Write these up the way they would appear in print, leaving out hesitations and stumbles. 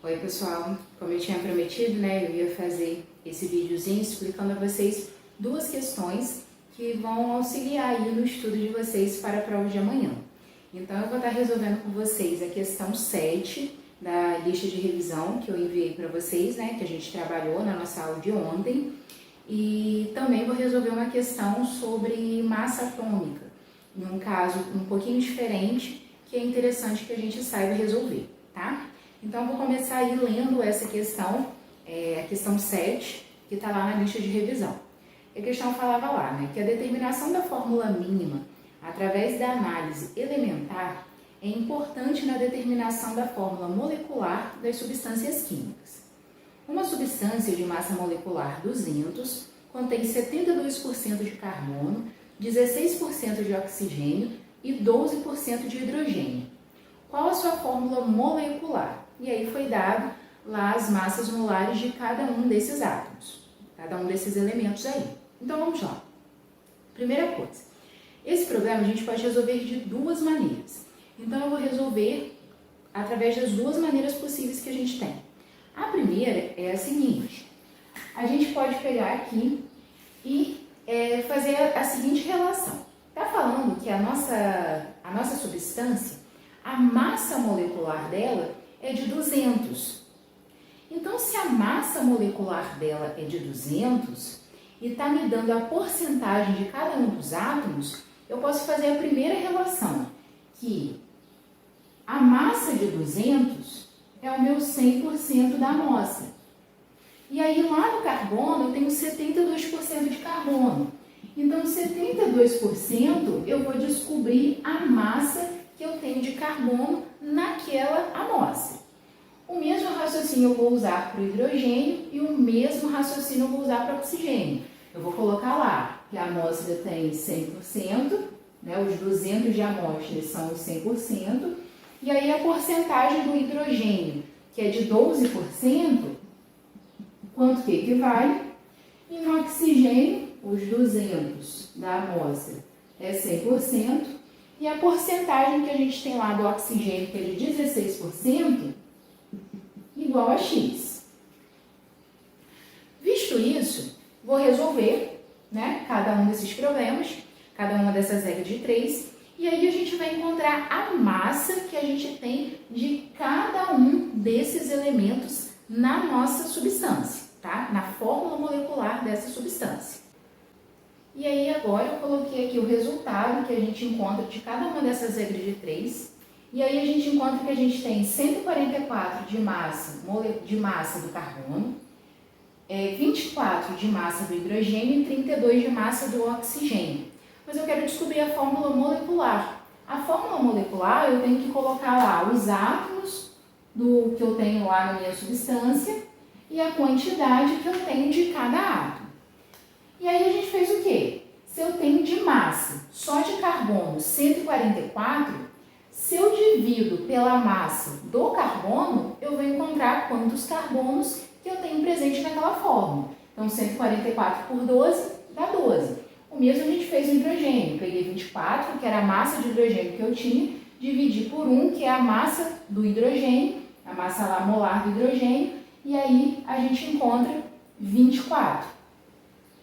Oi pessoal, como eu tinha prometido, né, eu ia fazer esse videozinho explicando a vocês duas questões que vão auxiliar aí no estudo de vocês para a prova de amanhã. Então eu vou estar resolvendo com vocês a questão 7 da lista de revisão que eu enviei para vocês, né, que a gente trabalhou na nossa aula de ontem, e também vou resolver uma questão sobre massa atômica, em um caso um pouquinho diferente, que é interessante que a gente saiba resolver, tá? Então, eu vou começar aí lendo essa questão, a questão 7, que está lá na lista de revisão. A questão falava lá, né, que a determinação da fórmula mínima através da análise elementar é importante na determinação da fórmula molecular das substâncias químicas. Uma substância de massa molecular 200 contém 72% de carbono, 16% de oxigênio e 12% de hidrogênio. Qual a sua fórmula molecular? E aí foi dado lá as massas molares de cada um desses átomos, cada um desses elementos aí. Então vamos lá. Primeira coisa, esse problema a gente pode resolver de duas maneiras. Então eu vou resolver através das duas maneiras possíveis que a gente tem. A primeira é a seguinte: a gente pode pegar aqui e fazer a seguinte relação. Está falando que a nossa substância, a massa molecular dela é de 200. Então, se a massa molecular dela é de 200 e está me dando a porcentagem de cada um dos átomos, eu posso fazer a primeira relação, que a massa de 200 é o meu 100% da amostra. E aí, lá no carbono, eu tenho 72% de carbono. Então, 72% eu vou descobrir a massa que eu tenho de carbono naquela amostra. O mesmo raciocínio eu vou usar para o hidrogênio e o mesmo raciocínio eu vou usar para o oxigênio. Eu vou colocar lá que a amostra tem 100%, né, os 200 de amostra são os 100%, e aí a porcentagem do hidrogênio, que é de 12%, quanto que equivale? E no oxigênio, os 200 da amostra é 100%, e a porcentagem que a gente tem lá do oxigênio, que é de 16%, igual a X. Visto isso, vou resolver, né, cada um desses problemas, cada uma dessas regras de 3, e aí a gente vai encontrar a massa que a gente tem de cada um desses elementos na nossa substância, tá? Na fórmula molecular dessa substância. E aí agora eu coloquei aqui o resultado que a gente encontra de cada uma dessas regras de 3. E aí a gente encontra que a gente tem 144 de massa do carbono, 24 de massa do hidrogênio e 32 de massa do oxigênio. Mas eu quero descobrir a fórmula molecular. A fórmula molecular eu tenho que colocar lá os átomos do que eu tenho lá na minha substância e a quantidade que eu tenho de cada átomo. E aí a gente fez o quê? Se eu tenho de massa só de carbono 144, se eu divido pela massa do carbono, eu vou encontrar quantos carbonos que eu tenho presente naquela fórmula. Então, 144 por 12 dá 12. O mesmo a gente fez no hidrogênio. Peguei 24, que era a massa de hidrogênio que eu tinha, dividi por 1, que é a massa do hidrogênio, a massa lá molar do hidrogênio, e aí a gente encontra 24.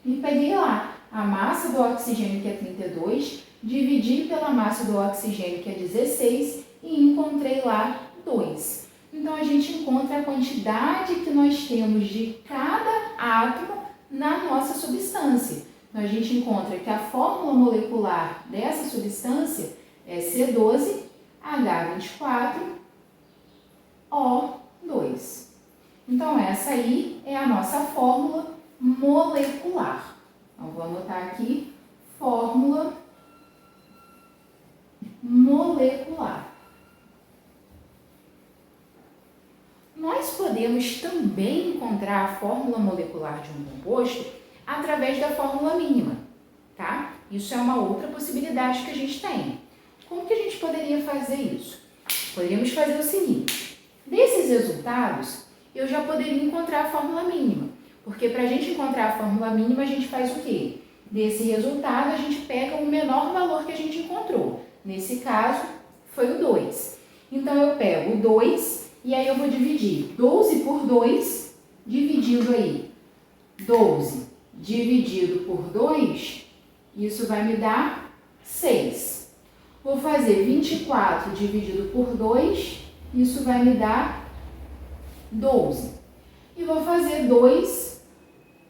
E peguei lá a massa do oxigênio, que é 32, dividi pela massa do oxigênio, que é 16, e encontrei lá 2. Então, a gente encontra a quantidade que nós temos de cada átomo na nossa substância. Então, a gente encontra que a fórmula molecular dessa substância é C12H24O2. Então, essa aí é a nossa fórmula molecular. Então, vou anotar aqui, fórmula molecular. Nós podemos também encontrar a fórmula molecular de um composto através da fórmula mínima, tá? Isso é uma outra possibilidade que a gente tem. Como que a gente poderia fazer isso? Poderíamos fazer o seguinte: desses resultados, eu já poderia encontrar a fórmula mínima, porque para a gente encontrar a fórmula mínima, a gente faz o quê? Desse resultado, a gente pega o menor valor que a gente encontrou. Nesse caso, foi o 2. Então, eu pego o 2 E aí eu vou dividir 12 por 2, dividindo aí 12 dividido por 2, isso vai me dar 6. Vou fazer 24 dividido por 2, isso vai me dar 12. E vou fazer 2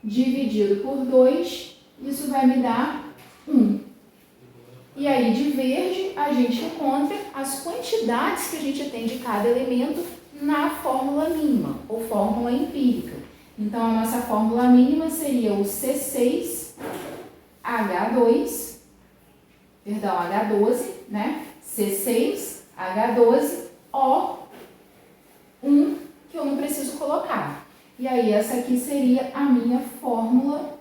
dividido por 2, isso vai me dar 1. E aí, de verde, a gente encontra as quantidades que a gente tem de cada elemento na fórmula mínima, ou fórmula empírica. Então, a nossa fórmula mínima seria o C6H12, né? C6H12O1, que eu não preciso colocar. E aí, essa aqui seria a minha fórmula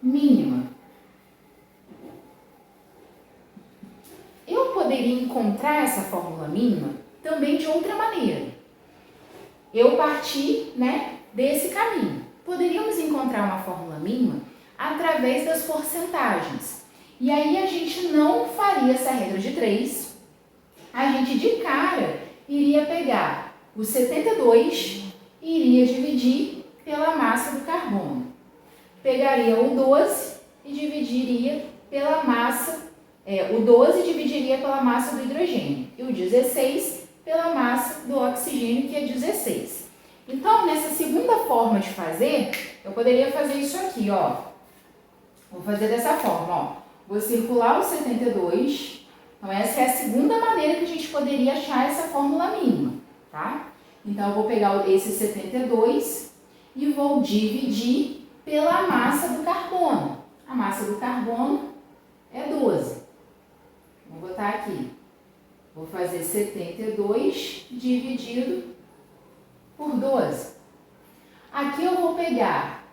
mínima. Eu poderia encontrar essa fórmula mínima também de outra maneira. Eu parti, né, desse caminho. Poderíamos encontrar uma fórmula mínima através das porcentagens. E aí a gente não faria essa regra de 3. A gente de cara iria pegar o 72 e iria dividir pela massa do carbono. Pegaria o 12 e dividiria pela massa, o 12 dividiria pela massa do hidrogênio e o 16 pela massa do oxigênio, que é 16. Então, nessa segunda forma de fazer, eu poderia fazer isso aqui, ó. Vou fazer dessa forma, ó. Vou circular o 72. Então, essa é a segunda maneira que a gente poderia achar essa fórmula mínima, tá? Então, eu vou pegar esse 72 e vou dividir pela massa do carbono. A massa do carbono é 12. Vou botar aqui. Vou fazer 72 dividido por 12. Aqui eu vou pegar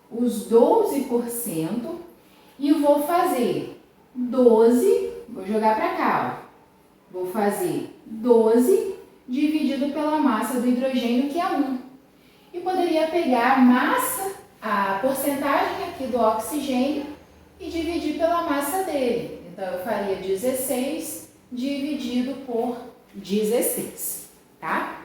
os 12% e vou fazer 12, vou jogar para cá, ó. Vou fazer 12 dividido pela massa do hidrogênio, que é 1. E poderia pegar a massa, a porcentagem aqui do oxigênio e dividir pela massa dele. Então, eu faria 16 dividido por 16, tá?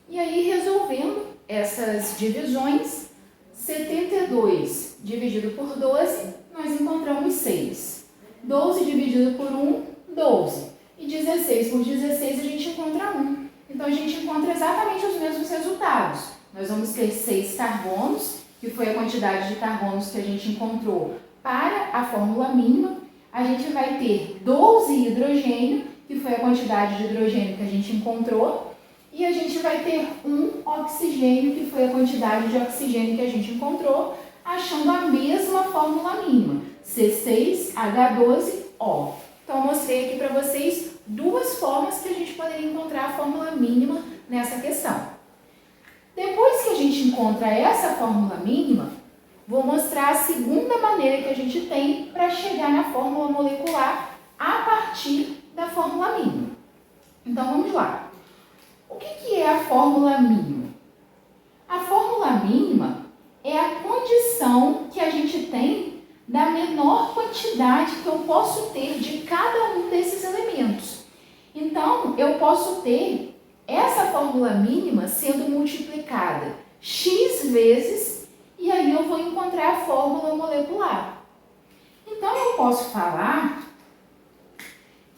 E aí, resolvendo essas divisões, 72 dividido por 12, nós encontramos 6. 12 dividido por 1, 12. E 16 por 16, a gente encontra 1. Então, a gente encontra exatamente os mesmos resultados. Nós vamos ter 6 carbonos, que foi a quantidade de carbonos que a gente encontrou para a fórmula mínima. A gente vai ter 12 hidrogênio, que foi a quantidade de hidrogênio que a gente encontrou. E a gente vai ter 1 oxigênio, que foi a quantidade de oxigênio que a gente encontrou, achando a mesma fórmula mínima, C6H12O. Então, eu mostrei aqui para vocês duas formas que a gente poderia encontrar a fórmula mínima nessa questão. Depois que a gente encontra essa fórmula mínima, vou mostrar a segunda maneira que a gente tem para chegar na fórmula molecular a partir da fórmula mínima. Então, vamos lá. O que é a fórmula mínima? A fórmula mínima é a condição que a gente tem da menor quantidade que eu posso ter de cada um desses elementos. Então, eu posso ter essa fórmula mínima sendo multiplicada x vezes e aí eu vou encontrar a fórmula molecular. Então, eu posso falar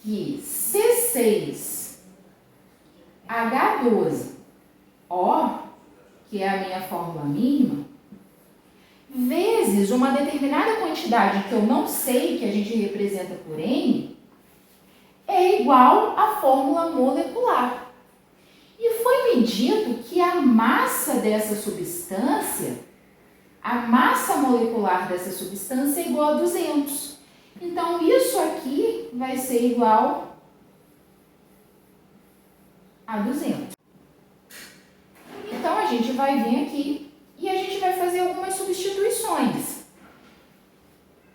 que C6H12O, que é a minha fórmula mínima, vezes uma determinada quantidade que eu não sei, que a gente representa por N, é igual à fórmula molecular. E foi medido que a massa dessa substância, a massa molecular dessa substância é igual a 200. Então, isso aqui vai ser igual a 200. Então, a gente vai vir aqui e a gente vai fazer algumas substituições.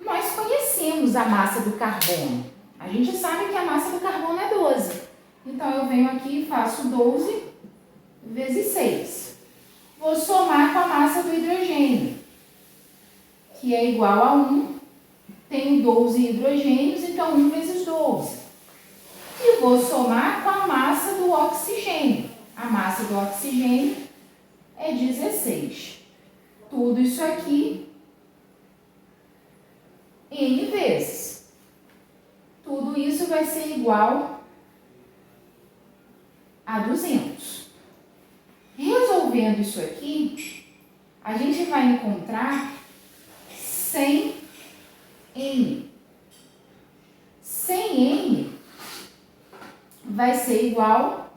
Nós conhecemos a massa do carbono. A gente sabe que a massa do carbono é 12. Então, eu venho aqui e faço 12 vezes 6. Vou somar com a massa do hidrogênio, que é igual a 1. Tenho 12 hidrogênios, então 1 vezes 12. e vou somar com a massa do oxigênio. A massa do oxigênio é 16. Tudo isso aqui N vezes. Tudo isso vai ser igual a 200. Resolvendo isso aqui, a gente vai encontrar 100 N. 100 N vai ser igual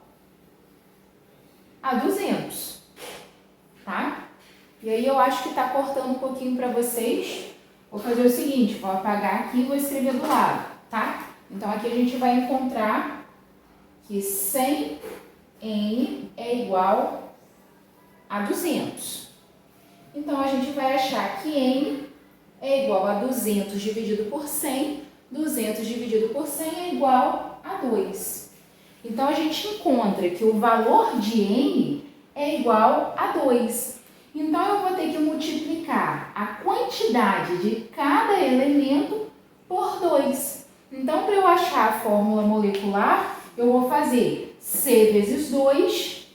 a 200, tá? E aí eu acho que está cortando um pouquinho para vocês. Vou fazer o seguinte, vou apagar aqui e vou escrever do lado, tá? Então aqui a gente vai encontrar que 100 N é igual a 200. Então a gente vai achar que N é igual a 200 dividido por 100. 200 dividido por 100 é igual a 2. Então, a gente encontra que o valor de N é igual a 2. Então, eu vou ter que multiplicar a quantidade de cada elemento por 2. Então, para eu achar a fórmula molecular, eu vou fazer C vezes 2,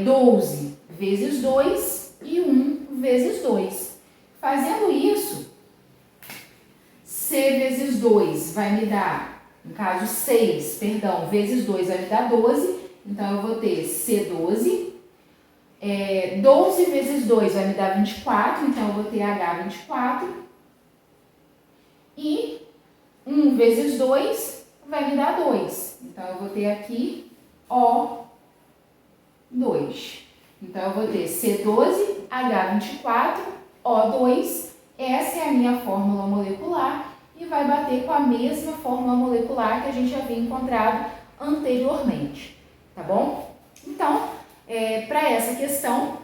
12 vezes 2 e 1 vezes 2. Fazendo isso, C vezes 2 vai me dar, no caso 6, vezes 2 vai me dar 12. Então, eu vou ter C12. 12 vezes 2 vai me dar 24, então eu vou ter H24. E 1 vezes 2 vai me dar 2. Então, eu vou ter aqui O2. Então, eu vou ter C12, H24, O2. Essa é a minha fórmula molecular e vai bater com a mesma fórmula molecular que a gente havia encontrado anteriormente, tá bom? Então, para essa questão,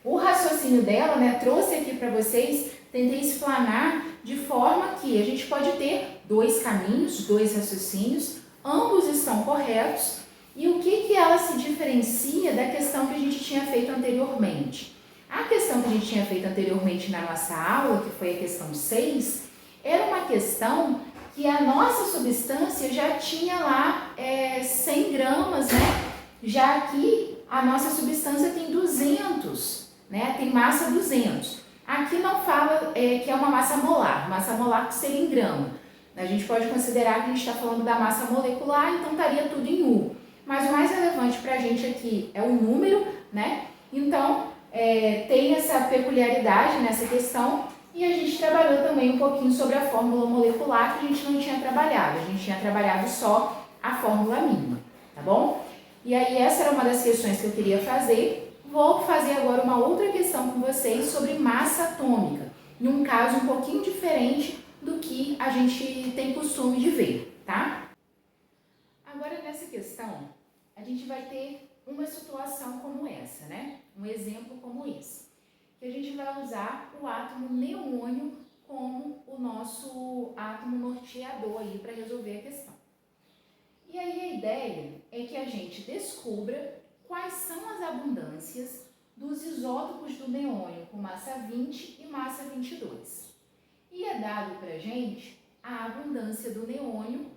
o raciocínio dela, né, trouxe aqui para vocês, tentei explanar de forma que a gente pode ter dois caminhos, dois raciocínios, ambos estão corretos, e o que ela se diferencia da questão que a gente tinha feito anteriormente. A questão que a gente tinha feito anteriormente na nossa aula, que foi a questão 6, era uma questão que a nossa substância já tinha lá 100 gramas, né? Já aqui a nossa substância tem 200, né? Tem massa 200. Aqui não fala que é uma massa molar que seria em grama. A gente pode considerar que a gente está falando da massa molecular, então estaria tudo em U. Mas o mais relevante para a gente aqui é o número, né? Então, tem essa peculiaridade nessa questão e a gente trabalhou também um pouquinho sobre a fórmula molecular que a gente não tinha trabalhado. A gente tinha trabalhado só a fórmula mínima, tá bom? E aí essa era uma das questões que eu queria fazer. Vou fazer agora uma outra questão com vocês sobre massa atômica, num caso um pouquinho diferente do que a gente tem costume de ver, tá? Agora nessa questão, a gente vai ter uma situação como essa, né? Um exemplo como esse, que a gente vai usar o átomo neônio como o nosso átomo norteador aí para resolver a questão. E aí a ideia é que a gente descubra quais são as abundâncias dos isótopos do neônio com massa 20 e massa 22. E é dado para a gente a abundância do neônio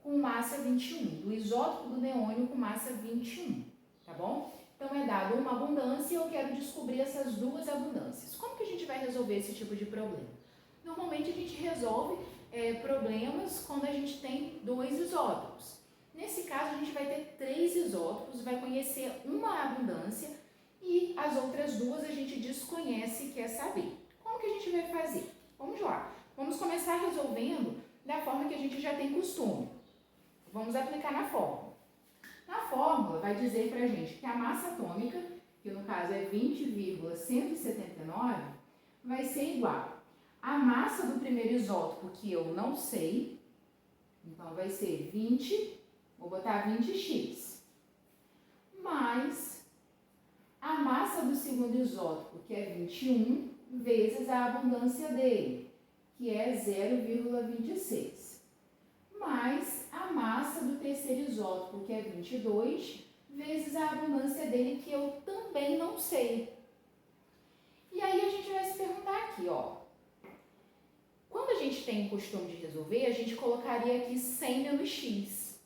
com massa 21, do isótopo do neônio com massa 21, tá bom? Então, é dado uma abundância e eu quero descobrir essas duas abundâncias. Como que a gente vai resolver esse tipo de problema? Normalmente, a gente resolve problemas quando a gente tem dois isótopos. Nesse caso, a gente vai ter 3 isótopos, vai conhecer uma abundância e as outras duas a gente desconhece e quer saber. Como que a gente vai fazer? Vamos lá. Vamos começar resolvendo da forma que a gente já tem costume. Vamos aplicar na fórmula. Na fórmula vai dizer para a gente que a massa atômica, que no caso é 20,179, vai ser igual à massa do primeiro isótopo, que eu não sei, então vai ser 20, vou botar 20x, mais a massa do segundo isótopo, que é 21, vezes a abundância dele, que é 0,26. Mais a massa do terceiro isótopo, que é 22, vezes a abundância dele, que eu também não sei. E aí a gente vai se perguntar aqui, ó. Quando a gente tem o costume de resolver, a gente colocaria aqui 100 menos x.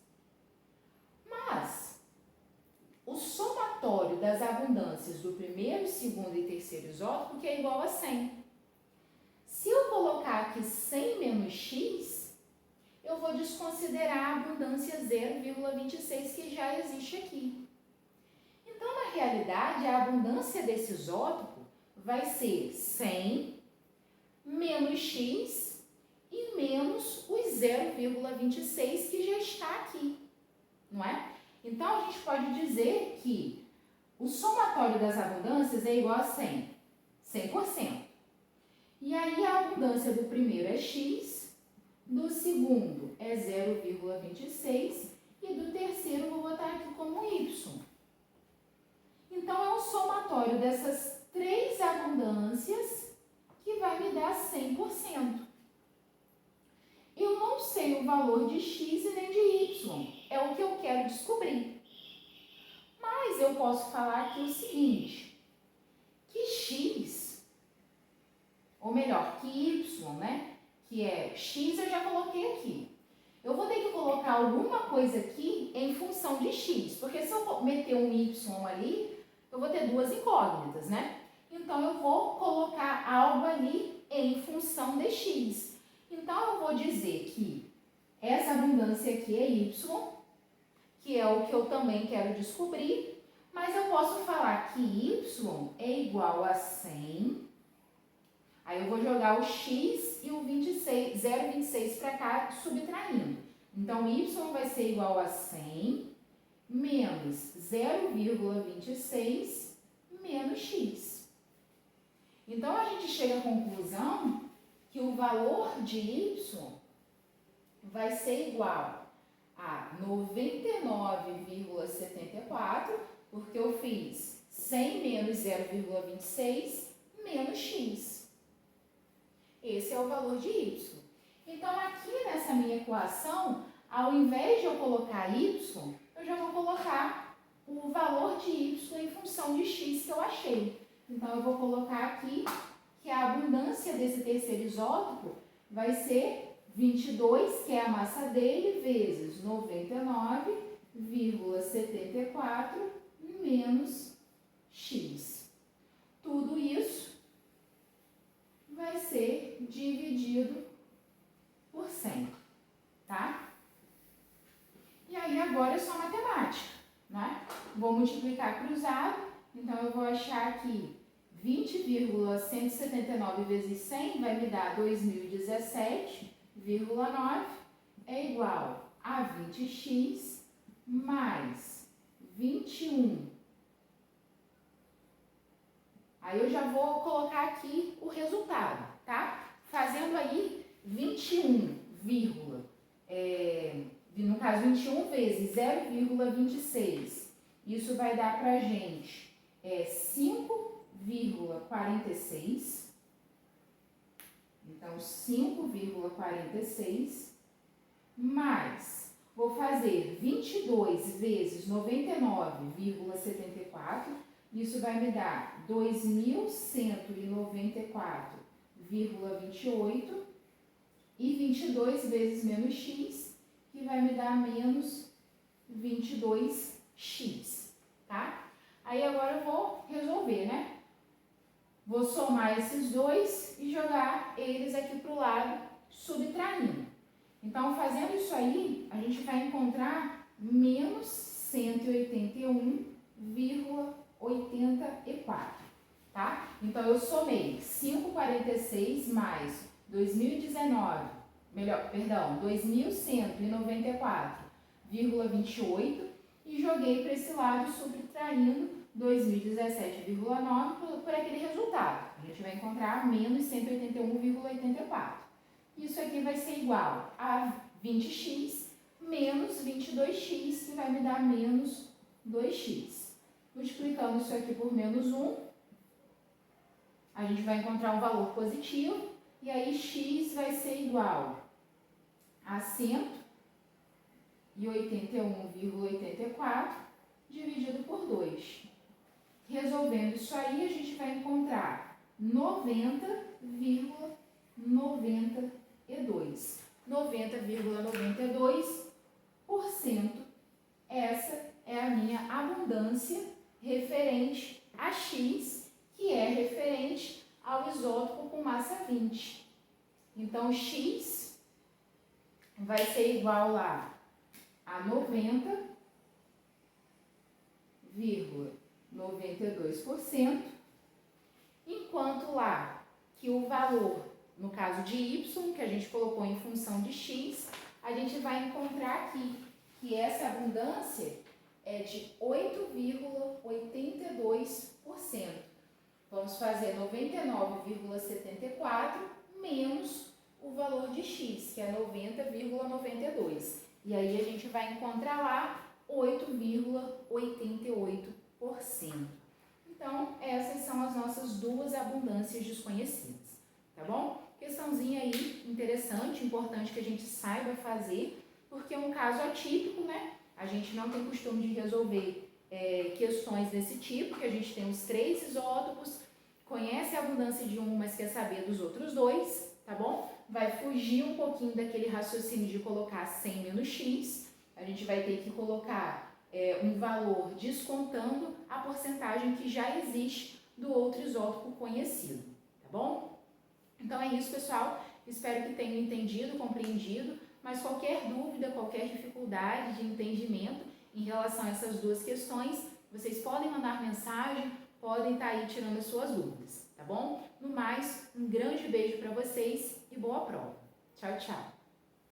somatório das abundâncias do primeiro, segundo e terceiro isótopo, que é igual a 100. Se eu colocar aqui 100 menos x, eu vou desconsiderar a abundância 0,26 que já existe aqui. Então, na realidade, a abundância desse isótopo vai ser 100 menos x e menos os 0,26 que já está aqui, não é? Então, a gente pode dizer que o somatório das abundâncias é igual a 100, 100%. E aí, a abundância do primeiro é x, do segundo é 0,26 e do terceiro eu vou botar aqui como y. Então, é um somatório dessas três abundâncias que vai me dar 100%. Eu não sei o valor de x e nem de y, é o que eu quero descobrir. Mas eu posso falar aqui o seguinte, que x, ou melhor, que y, né? Que é x eu já coloquei aqui. Eu vou ter que colocar alguma coisa aqui em função de x, porque se eu meter um y ali, eu vou ter duas incógnitas, né? Então, eu vou colocar algo ali em função de x. Então, eu vou dizer que essa abundância aqui é y, que é o que eu também quero descobrir, mas eu posso falar que y é igual a 100. Aí eu vou jogar o x e o 0,26 para cá, subtraindo. Então, y vai ser igual a 100 menos 0,26 menos x. Então, a gente chega à conclusão que o valor de y vai ser igual a 99,74, porque eu fiz 100 menos 0,26 menos x. Esse é o valor de y. Então, aqui nessa minha equação, ao invés de eu colocar y, eu já vou colocar o valor de y em função de x que eu achei. Então, eu vou colocar aqui que a abundância desse terceiro isótopo vai ser 22, que é a massa dele, vezes 99,74 menos x. Tudo isso vai ser dividido por 100, tá? E aí agora é só matemática, né? Vou multiplicar cruzado, então eu vou achar aqui 20,179 vezes 100 vai me dar 2017,9 é igual a 20x mais 21. Aí eu já vou colocar aqui o resultado, tá? Fazendo aí 21, no caso 21 vezes 0,26. Isso vai dar pra gente 5,46. Então, 5,46 mais, vou fazer 22 vezes 99,74. Isso vai me dar 2.194,28 e 22 vezes menos x, que vai me dar menos 22x, tá? Aí agora eu vou resolver, né? Vou somar esses dois e jogar eles aqui para o lado, subtraindo. Então, fazendo isso aí, a gente vai encontrar menos 181,84, tá? Então, eu somei 5,46 mais 2.194,28 e joguei para esse lado, subtraindo 2017,9 por aquele resultado. A gente vai encontrar menos 181,84. Isso aqui vai ser igual a 20x menos 22x, que vai me dar menos 2x. Multiplicando isso aqui por menos 1, a gente vai encontrar um valor positivo, e aí x vai ser igual a 181,84 dividido por 2. Resolvendo isso aí, a gente vai encontrar 90,92. 90,92%. Essa é a minha abundância referente a X, que é referente ao isótopo com massa 20. Então, X vai ser igual lá a 90,92%, enquanto lá que o valor, no caso de Y, que a gente colocou em função de X, a gente vai encontrar aqui que essa abundância é de 8,82%. Vamos fazer 99,74 menos o valor de X, que é 90,92. E aí a gente vai encontrar lá 8,88%. Então, essas são as nossas duas abundâncias desconhecidas, tá bom? Questãozinha aí interessante, importante que a gente saiba fazer, porque é um caso atípico, né? A gente não tem costume de resolver questões desse tipo, que a gente tem os 3 isótopos, conhece a abundância de um, mas quer saber dos outros 2, tá bom? Vai fugir um pouquinho daquele raciocínio de colocar 100 menos X, a gente vai ter que colocar um valor descontando a porcentagem que já existe do outro isótopo conhecido, tá bom? Então é isso, pessoal. Espero que tenham entendido, compreendido, mas qualquer dúvida, qualquer dificuldade de entendimento em relação a essas duas questões, vocês podem mandar mensagem, podem estar aí tirando as suas dúvidas, tá bom? No mais, um grande beijo para vocês e boa prova. Tchau, tchau!